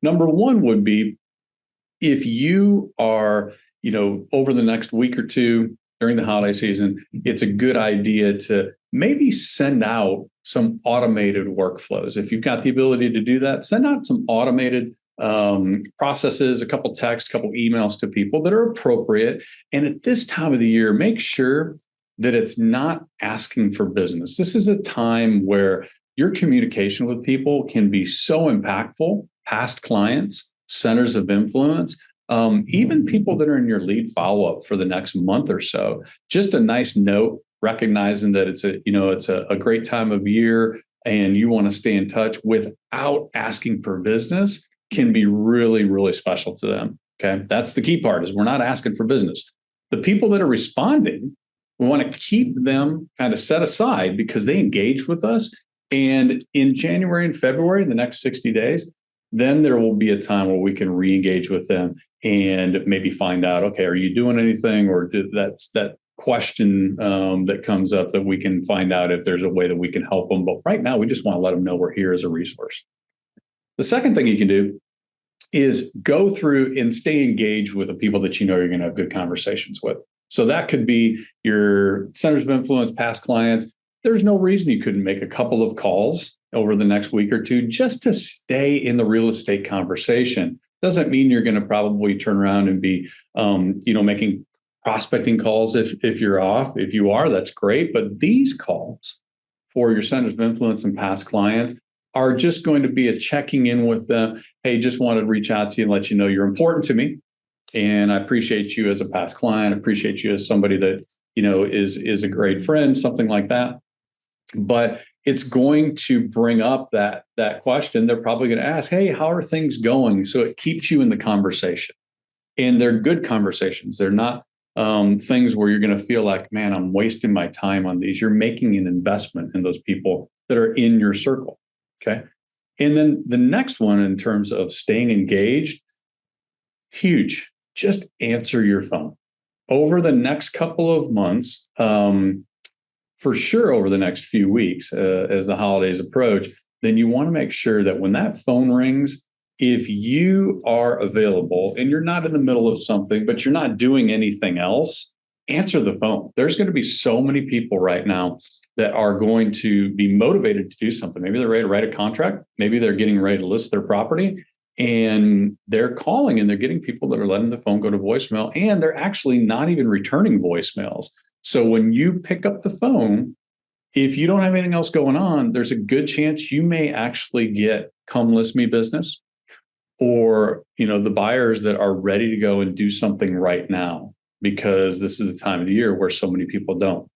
Number one would be if you are, over the next week or two during the holiday season, it's a good idea to maybe send out some automated workflows. If you've got the ability to do that, send out some automated processes, a couple texts, a couple emails to people that are appropriate. And at this time of the year, make sure that it's not asking for business. This is a time where your communication with people can be so impactful, past clients, centers of influence, even people that are in your lead follow-up for the next month or so. Just a nice note, recognizing that it's a great time of year and you want to stay in touch without asking for business can be really, really special to them. Okay. That's the key part, is we're not asking for business. The people that are responding, we want to keep them kind of set aside because they engaged with us. And in January and February, the next 60 days, then there will be a time where we can re-engage with them and maybe find out, okay, are you doing anything? Or that's that question that comes up that we can find out if there's a way that we can help them. But right now, we just want to let them know we're here as a resource. The second thing you can do is go through and stay engaged with the people that you know you're going to have good conversations with. So that could be your centers of influence, past clients. There's no reason you couldn't make a couple of calls over the next week or two just to stay in the real estate conversation. Doesn't mean you're going to probably turn around and be, making prospecting calls if you're off. If you are, that's great. But these calls for your centers of influence and past clients are just going to be a checking in with them. Hey, just wanted to reach out to you and let you know you're important to me. And I appreciate you as a past client. I appreciate you as somebody that, is a great friend, something like that. But it's going to bring up that question. They're probably going to ask, hey, how are things going? So it keeps you in the conversation. And they're good conversations. They're not things where you're going to feel like, man, I'm wasting my time on these. You're making an investment in those people that are in your circle. Okay. And then the next one, in terms of staying engaged, huge, just answer your phone. Over the next couple of months, for sure over the next few weeks, as the holidays approach, then you want to make sure that when that phone rings, if you are available and you're not in the middle of something, but you're not doing anything else, answer the phone. There's going to be so many people right now that are going to be motivated to do something. Maybe they're ready to write a contract. Maybe they're getting ready to list their property, and they're calling and they're getting people that are letting the phone go to voicemail, and they're actually not even returning voicemails. So when you pick up the phone, if you don't have anything else going on, there's a good chance you may actually get come list me business, or, the buyers that are ready to go and do something right now, because this is the time of the year where so many people don't.